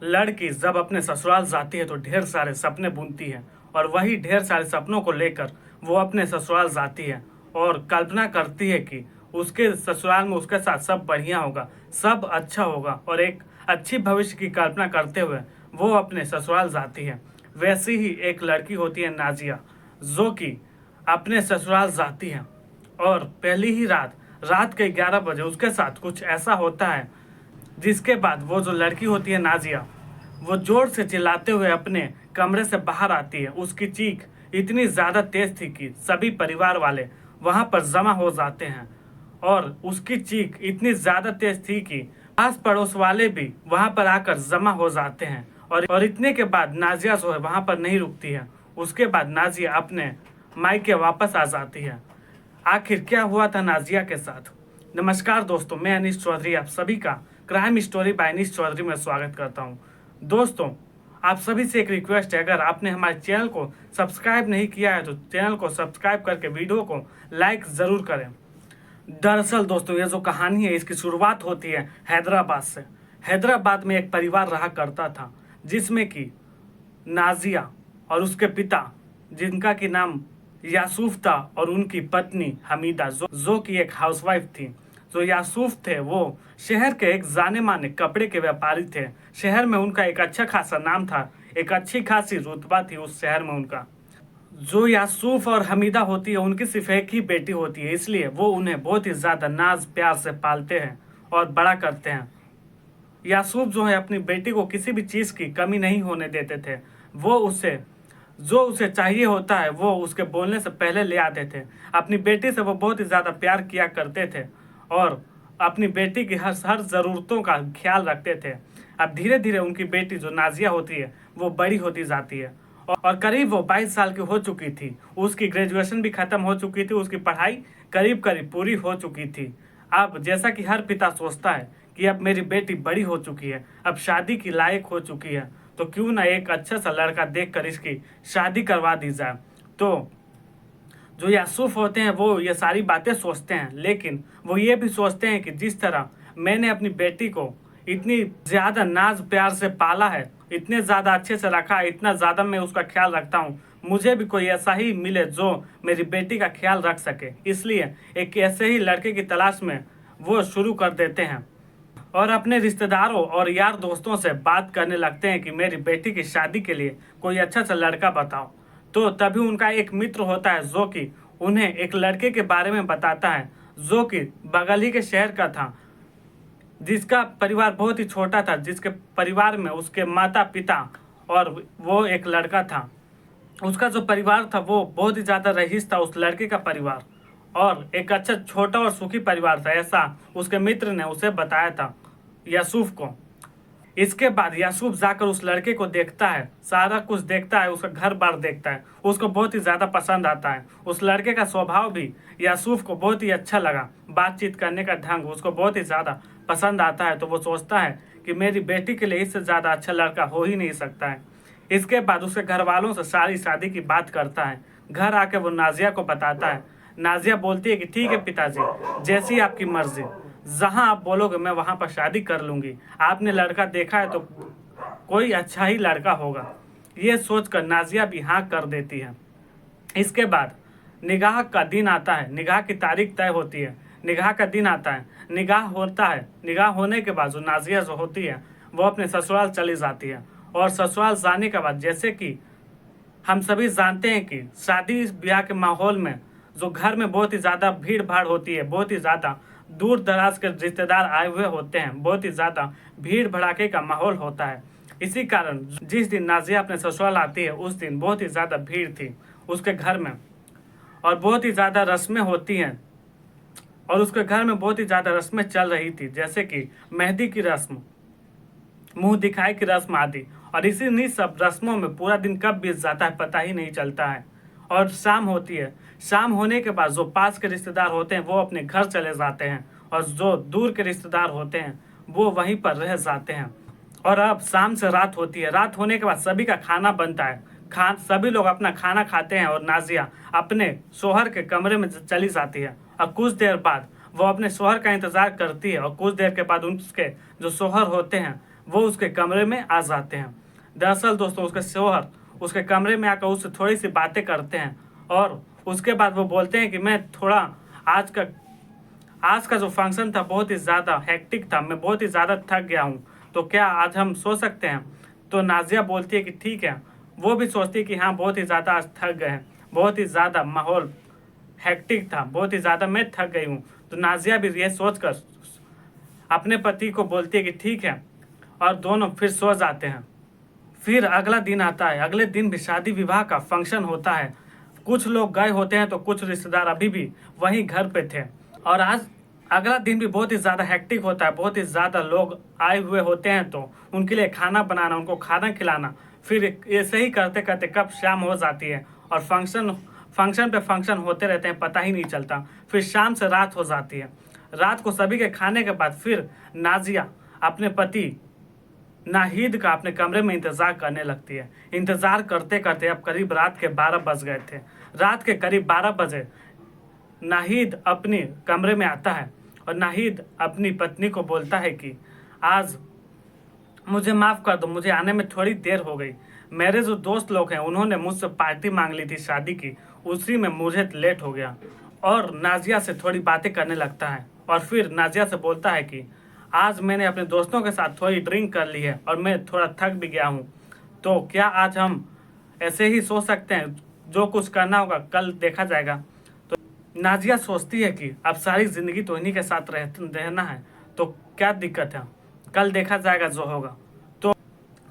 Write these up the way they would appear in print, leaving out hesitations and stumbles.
लड़की जब अपने ससुराल जाती है तो ढेर सारे सपने बुनती है और वही ढेर सारे सपनों को लेकर वो अपने ससुराल जाती है और कल्पना करती है कि उसके ससुराल में उसके साथ सब बढ़िया होगा, सब अच्छा होगा और एक अच्छी भविष्य की कल्पना करते हुए वो अपने ससुराल जाती है। वैसी ही एक लड़की होती है नाजिया, जो कि अपने ससुराल जाती है और पहली ही रात के 11 बजे उसके साथ कुछ ऐसा होता है जिसके बाद वो जो लड़की होती है नाजिया, वो जोर से चिल्लाते हुए अपने कमरे से बाहर आती है। उसकी चीख इतनी ज़्यादा तेज थी कि सभी परिवार वाले वहाँ पर जमा हो जाते हैं और उसकी चीख इतनी ज़्यादा तेज थी कि आस पड़ोस वाले भी वहाँ पर आकर जमा हो जाते हैं। और इतने के बाद नाजिया जो है वहाँ पर नहीं रुकती है। उसके बाद नाजिया अपने मायके वापस आ जाती है। आखिर क्या हुआ था नाजिया के साथ? नमस्कार दोस्तों, मैं अनीश चौधरी आप सभी का crime story by Anish Chaudhary में स्वागत करता हूं। दोस्तों, आप सभी से एक रिक्वेस्ट है, अगर आपने हमारे चैनल को सब्सक्राइब नहीं किया है तो चैनल को सब्सक्राइब करके वीडियो को लाइक ज़रूर करें। दरअसल दोस्तों, ये जो कहानी है इसकी शुरुआत होती है हैदराबाद से। हैदराबाद में एक परिवार रहा करता था जिसमें कि नाजिया और उसके पिता, जिनका कि नाम यासूफ था, और उनकी पत्नी हमीदा जो कि एक हाउसवाइफ थी। जो यासूफ थे वो शहर के एक जाने माने कपड़े के व्यापारी थे। शहर में उनका एक अच्छा खासा नाम था, एक अच्छी खासी रुतबा थी उस शहर में उनका। जो यासूफ और हमीदा होती है उनकी सिर्फ एक ही बेटी होती है, इसलिए वो उन्हें बहुत ही ज़्यादा नाज प्यार से पालते हैं और बड़ा करते हैं। यासूफ जो है अपनी बेटी को किसी भी चीज़ की कमी नहीं होने देते थे। वो उसे जो उसे चाहिए होता है वो उसके बोलने से पहले ले आते थे। अपनी बेटी से वो बहुत ही ज़्यादा प्यार किया करते थे और अपनी बेटी की हर ज़रूरतों का ख्याल रखते थे। अब धीरे धीरे उनकी बेटी जो नाजिया होती है वो बड़ी होती जाती है और करीब वो 22 साल की हो चुकी थी। उसकी ग्रेजुएशन भी ख़त्म हो चुकी थी, उसकी पढ़ाई करीब करीब पूरी हो चुकी थी। अब जैसा कि हर पिता सोचता है कि अब मेरी बेटी बड़ी हो चुकी है, अब शादी की लायक हो चुकी है, तो क्यों ना एक अच्छा सा लड़का देखकर इसकी शादी करवा दी जाए। तो जो यासूफ होते हैं वो ये सारी बातें सोचते हैं, लेकिन वो ये भी सोचते हैं कि जिस तरह मैंने अपनी बेटी को इतनी ज़्यादा नाज प्यार से पाला है, इतने ज़्यादा अच्छे से रखा है, इतना ज़्यादा मैं उसका ख्याल रखता हूँ, मुझे भी कोई ऐसा ही मिले जो मेरी बेटी का ख्याल रख सके। इसलिए एक ऐसे ही लड़के की तलाश में वो शुरू कर देते हैं और अपने रिश्तेदारों और यार दोस्तों से बात करने लगते हैं कि मेरी बेटी की शादी के लिए कोई अच्छा सा लड़का बताओ। तो तभी उनका एक मित्र होता है जो कि उन्हें एक लड़के के बारे में बताता है जो कि बगल ही के शहर का था, जिसका परिवार बहुत ही छोटा था, जिसके परिवार में उसके माता पिता और वो एक लड़का था। उसका जो परिवार था वो बहुत ही ज़्यादा रईस था, उस लड़के का परिवार, और एक अच्छा छोटा और सुखी परिवार था, ऐसा उसके मित्र ने उसे बताया था यासूफ को। इसके बाद यासूफ जाकर उस लड़के को देखता है, सारा कुछ देखता है, उसका घर बार देखता है, उसको बहुत ही ज़्यादा पसंद आता है। उस लड़के का स्वभाव भी यासूफ को बहुत ही अच्छा लगा, बातचीत करने का ढंग उसको बहुत ही ज़्यादा पसंद आता है। तो वो सोचता है कि मेरी बेटी के लिए इससे ज़्यादा अच्छा लड़का हो ही नहीं सकता है। इसके बाद उसके घर वालों से सारी शादी की बात करता है। घर आके वो नाजिया को बताता है। नाजिया बोलती है कि ठीक है पिताजी, जैसी आपकी मर्जी, जहाँ आप बोलोगे मैं वहाँ पर शादी कर लूँगी। आपने लड़का देखा है तो कोई अच्छा ही लड़का होगा। ये सोचकर नाजिया भी हाँ कर देती है। इसके बाद निगाह का दिन आता है, निगाह की तारीख तय होती है, निगाह का दिन आता है, निगाह होता है। निगाह होने के बाद जो नाजिया जो होती है वो अपने ससुराल चली जाती है और ससुराल जाने के बाद जैसे कि हम सभी जानते हैं कि शादी ब्याह के माहौल में जो घर में बहुत ही ज़्यादा भीड़ भाड़ होती है, बहुत ही ज़्यादा दूर दराज के रिश्तेदार आए हुए होते हैं, बहुत ही ज़्यादा भीड़ भड़ाके का माहौल होता है। इसी कारण जिस दिन नाजिया अपने ससुराल आती है उस दिन बहुत ही ज़्यादा भीड़ थी उसके घर में और बहुत ही ज़्यादा रस्में होती हैं और उसके घर में बहुत ही ज़्यादा रस्में चल रही थी, जैसे कि मेहंदी की रस्म, मुंह दिखाई की रस्म आदि। और इसी सब रस्मों में पूरा दिन कब बीत जाता है पता ही नहीं चलता है। और शाम होती है, शाम होने के बाद जो पास के रिश्तेदार होते हैं वो अपने घर चले जाते हैं और जो दूर के रिश्तेदार होते हैं वो वहीं पर रह जाते हैं। और अब शाम से रात होती है, रात होने के बाद सभी का खाना बनता है, सभी लोग अपना खाना खाते हैं और नाजिया अपने शोहर के कमरे में चली जाती है। और कुछ देर बाद वो अपने शोहर का इंतज़ार करती है और कुछ देर के बाद उसके जो शोहर होते हैं वो उसके कमरे में आ जाते हैं। दरअसल दोस्तों उसके शौहर उसके कमरे में आकर उससे थोड़ी सी बातें करते हैं और उसके बाद वो बोलते हैं कि मैं थोड़ा आज का आज का जो फंक्शन था बहुत ही ज़्यादा हेक्टिक था, मैं बहुत ही ज़्यादा थक गया हूँ, तो क्या आज हम सो सकते हैं? तो नाज़िया बोलती है कि ठीक है। वो भी सोचती है कि हाँ बहुत ही ज़्यादा आज थक गए हैं, बहुत ही ज़्यादा माहौल हेक्टिक था, बहुत ही ज़्यादा मैं थक गई हूँ। तो नाज़िया भी ये सोचकर अपने पति को बोलती है कि ठीक है, और दोनों फिर सो जाते हैं। फिर अगला दिन आता है। अगले दिन भी शादी विवाह का फंक्शन होता है। कुछ लोग गए होते हैं तो कुछ रिश्तेदार अभी भी वहीं घर पे थे। और आज अगला दिन भी बहुत ही ज़्यादा हेक्टिक होता है, बहुत ही ज़्यादा लोग आए हुए होते हैं तो उनके लिए खाना बनाना, उनको खाना खिलाना, फिर ऐसे ही करते करते कब शाम हो जाती है और फंक्शन पे फंक्शन होते रहते हैं, पता ही नहीं चलता। फिर शाम से रात हो जाती है। रात को सभी के खाने के बाद फिर नाजिया अपने पति नाहिद का अपने कमरे में इंतज़ार करने लगती है। इंतज़ार करते करते अब करीब रात के 12 बज गए थे। रात के करीब 12 बजे नाहिद अपने कमरे में आता है और नाहिद अपनी पत्नी को बोलता है कि आज मुझे माफ़ कर दो, मुझे आने में थोड़ी देर हो गई। मेरे जो दोस्त लोग हैं उन्होंने मुझसे पार्टी मांग ली थी शादी की, उसी में मुझे लेट हो गया। और नाजिया से थोड़ी बातें करने लगता है और फिर नाजिया से बोलता है कि आज मैंने अपने दोस्तों के साथ थोड़ी ड्रिंक कर ली है और मैं थोड़ा थक भी गया हूँ, तो क्या आज हम ऐसे ही सो सकते हैं? जो कुछ करना होगा कल देखा जाएगा। तो नाजिया सोचती है कि अब सारी ज़िंदगी तो इन्हीं के साथ रहना है, तो क्या दिक्कत है, कल देखा जाएगा जो होगा। तो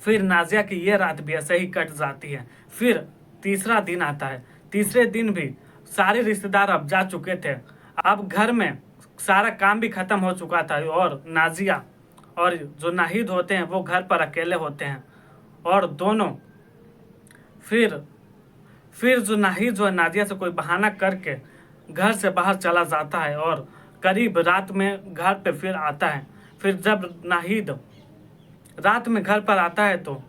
फिर नाजिया की ये रात भी ऐसे ही कट जाती है। फिर तीसरा दिन आता है। तीसरे दिन भी सारे रिश्तेदार अब जा चुके थे। अब घर में सारा काम भी ख़त्म हो चुका था और नाजिया और जो नाहिद होते हैं वो घर पर अकेले होते हैं। और दोनों फिर जो नाहिद जो है नाजिया से कोई बहाना करके घर से बाहर चला जाता है और करीब रात में घर पे फिर आता है। फिर जब नाहिद रात में घर पर आता है तो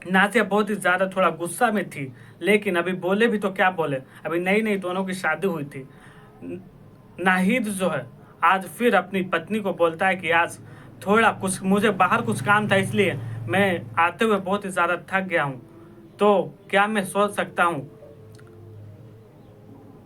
नाजिया बहुत ही ज़्यादा थोड़ा गुस्सा में थी, लेकिन अभी बोले भी तो क्या बोले, अभी नई नई दोनों की शादी हुई थी। नाहिद जो है आज फिर अपनी पत्नी को बोलता है कि आज थोड़ा कुछ मुझे बाहर कुछ काम था, इसलिए मैं आते हुए बहुत ही ज़्यादा थक गया हूँ, तो क्या मैं सोच सकता हूँ?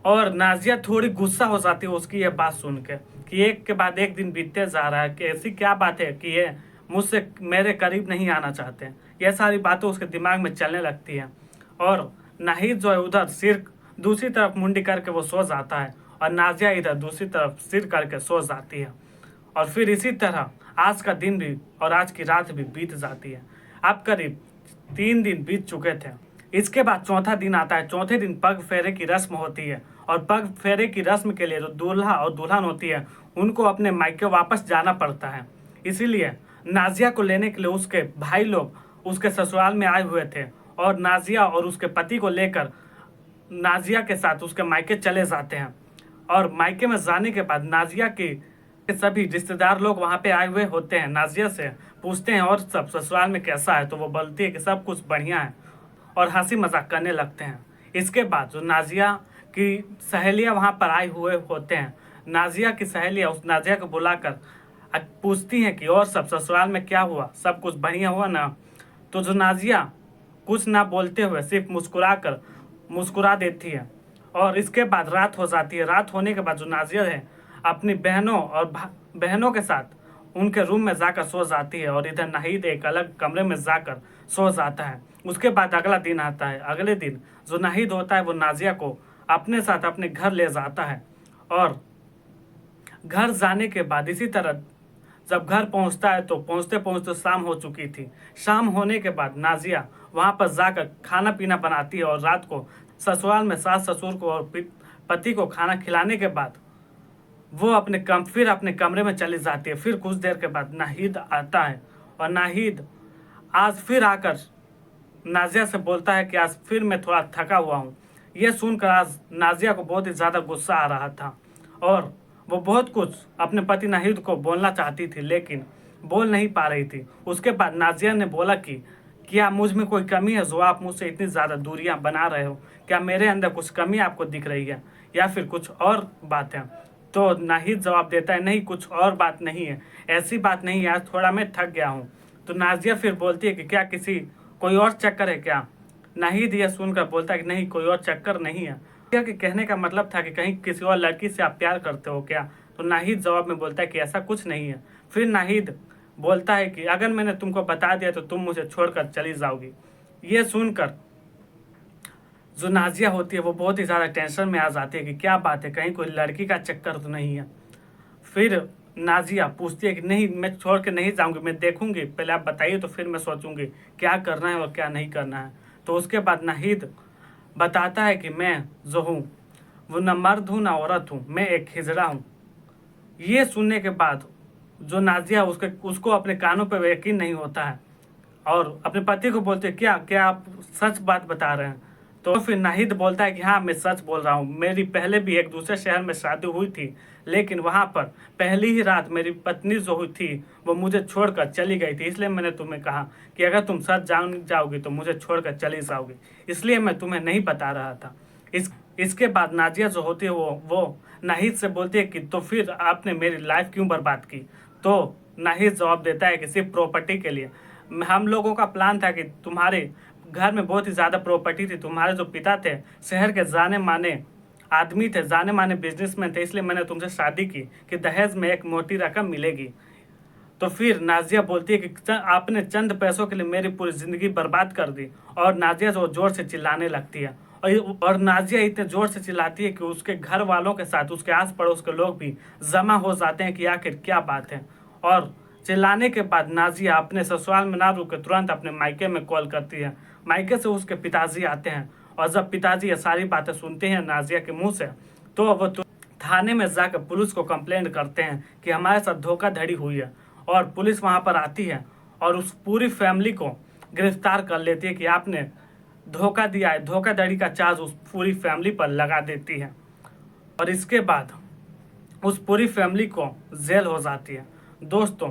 और नाजिया थोड़ी गुस्सा हो जाती है उसकी यह बात सुन के कि एक के बाद एक दिन बीतते जा रहा है कि ऐसी क्या बात है कि ये मुझसे मेरे करीब नहीं आना चाहते हैं। यह सारी बातें उसके दिमाग में चलने लगती हैं और नाहिद जो है उधर सिर दूसरी तरफ मुंडी करके वो सो जाता है और नाजिया इधर दूसरी तरफ सिर करके सो जाती है। और फिर इसी तरह आज का दिन भी और आज की रात भी बीत जाती है। अब करीब 3 दिन बीत चुके थे। इसके बाद चौथा दिन आता है। चौथे दिन पग फेरे की रस्म होती है और पग फेरे की रस्म के लिए जो दूल्हा और दुल्हन होती है उनको अपने मायके वापस जाना पड़ता है। इसीलिए नाजिया को लेने के लिए उसके भाई लोग उसके ससुराल में आए हुए थे और नाजिया और उसके पति को लेकर नाजिया के साथ उसके मायके चले जाते हैं। और मायके में जाने के बाद नाजिया के सभी रिश्तेदार लोग वहाँ पे आए हुए होते हैं। नाजिया से पूछते हैं और सब ससुराल में कैसा है, तो वो बोलती है कि सब कुछ बढ़िया है और हंसी मजाक करने लगते हैं। इसके बाद जो नाजिया की सहेलियाँ वहाँ पर आए हुए होते हैं, नाजिया की सहेलियाँ उस नाजिया को बुलाकर पूछती हैं कि और सब ससुराल में क्या हुआ, सब कुछ बढ़िया हुआ ना? तो जो नाजिया कुछ ना बोलते हुए सिर्फ मुस्कुरा देती है। और इसके बाद रात हो जाती है। रात होने के बाद जो नाजिया है अपनी बहनों के साथ उनके रूम में जाकर सो जाती है और इधर नाहिद एक अलग कमरे में जाकर सो जाता है। उसके बाद अगला दिन आता है। अगले दिन जो नाहिद होता है वो नाजिया को अपने साथ अपने घर ले जाता है और घर जाने के बाद इसी तरह जब घर पहुंचता है तो पहुंचते पहुंचते शाम हो चुकी थी। शाम होने के बाद नाजिया वहां पर जाकर खाना पीना बनाती है और रात को ससुराल में सास ससुर को और पति को खाना खिलाने के बाद वो फिर अपने कमरे में चली जाती है। फिर कुछ देर के बाद नाहिद आता है और नाहिद आज फिर आकर नाजिया से बोलता है कि आज फिर मैं थोड़ा थका हुआ हूँ। यह सुनकर आज नाजिया को बहुत ही ज़्यादा गुस्सा आ रहा था और वो बहुत कुछ अपने पति नाहिद को बोलना चाहती थी लेकिन बोल नहीं पा रही थी। उसके बाद नाजिया ने बोला कि क्या मुझ में कोई कमी है जो आप मुझसे इतनी ज़्यादा दूरियां बना रहे हो? क्या मेरे अंदर कुछ कमी आपको दिख रही है या फिर कुछ और बात है? तो नाहिद जवाब देता है, नहीं, कुछ और बात नहीं है, ऐसी बात नहीं है, आज थोड़ा मैं थक गया हूँ, तो नाजिया फिर बोलती है कि क्या किसी कोई और चक्कर है क्या। नाहिद यह सुनकर बोलता है कि नहीं, कोई और चक्कर नहीं है। नाजिया के कहने का मतलब था कि कहीं किसी और लड़की से आप प्यार करते हो क्या। तो नाहिद जवाब में बोलता है कि ऐसा कुछ नहीं है। फिर नाहिद बोलता है कि अगर मैंने तुमको बता दिया तो तुम मुझे छोड़कर चली जाओगी। ये सुनकर जो नाजिया होती है वो बहुत ही ज़्यादा टेंशन में आ जाती है कि क्या बात है, कहीं कोई लड़की का चक्कर तो नहीं है। फिर नाजिया पूछती है कि नहीं, मैं छोड़ के नहीं जाऊंगी, मैं देखूंगी, पहले आप बताइए तो फिर मैं सोचूंगी क्या करना है और क्या नहीं करना है। तो उसके बाद नाहिद बताता है कि मैं जो हूँ वो न मर्द हूँ ना औरत हूँ, मैं एक हिजड़ा हूँ। ये सुनने के बाद जो नाजिया उसको अपने कानों पर यकीन नहीं होता है और अपने पति को बोलते हैं क्या क्या आप सच बात बता रहे हैं। तो फिर नाहिद बोलता है कि हाँ, मैं सच बोल रहा हूँ, मेरी पहले भी एक दूसरे शहर में शादी हुई थी, लेकिन वहाँ पर पहली ही रात मेरी पत्नी जो हुई थी वो मुझे छोड़कर चली गई थी, इसलिए मैंने तुम्हें कहा कि अगर तुम सच जान जाओगी तो मुझे छोड़कर चली जाओगी, इसलिए मैं तुम्हें नहीं बता रहा था। इसके बाद नाजिया जो होती है वो नाहिद से बोलती है कि तो फिर आपने मेरी लाइफ क्यों बर्बाद की। तो नाहिद जवाब देता है कि सिर्फ प्रॉपर्टी के लिए। हम लोगों का प्लान था कि तुम्हारे घर में बहुत ही ज़्यादा प्रॉपर्टी थी, तुम्हारे जो पिता थे शहर के जाने माने आदमी थे, जाने माने बिजनेसमैन थे, इसलिए मैंने तुमसे शादी की कि दहेज में एक मोटी रकम मिलेगी। तो फिर नाजिया बोलती है कि आपने चंद पैसों के लिए मेरी पूरी ज़िंदगी बर्बाद कर दी। और नाजिया जो ज़ोर से चिल्लाने लगती है और नाजिया इतने ज़ोर से चिल्लाती है कि उसके घर वालों के साथ उसके आस पड़ोस के लोग भी जमा हो जाते हैं कि आखिर क्या बात है। और चिल्लाने के बाद नाजिया अपने ससुराल में ना रुक के तुरंत अपने मायके में कॉल करती है। मायके से उसके पिताजी आते हैं और जब पिताजी ये सारी बातें सुनते हैं नाजिया के मुंह से, तो वो थाने में जाकर पुलिस को कंप्लेंट करते हैं कि हमारे साथ धोखाधड़ी हुई है। और पुलिस वहां पर आती है और उस पूरी फैमिली को गिरफ्तार कर लेती है कि आपने धोखा दिया है। धोखाधड़ी का चार्ज उस पूरी फैमिली पर लगा देती है और इसके बाद उस पूरी फैमिली को जेल हो जाती है। दोस्तों,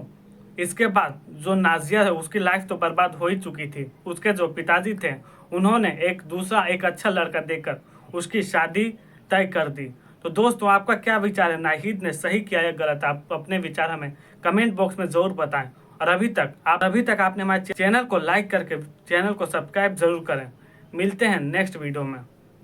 इसके बाद जो नाजिया है उसकी लाइफ तो बर्बाद हो ही चुकी थी। उसके जो पिताजी थे उन्होंने एक अच्छा लड़का देकर उसकी शादी तय कर दी। तो दोस्तों, आपका क्या विचार है, नाहिद ने सही किया या गलत? आप अपने विचार हमें कमेंट बॉक्स में ज़रूर बताएं। और अभी तक आपने हमारे चैनल को लाइक करके चैनल को सब्सक्राइब जरूर करें। मिलते हैं नेक्स्ट वीडियो में।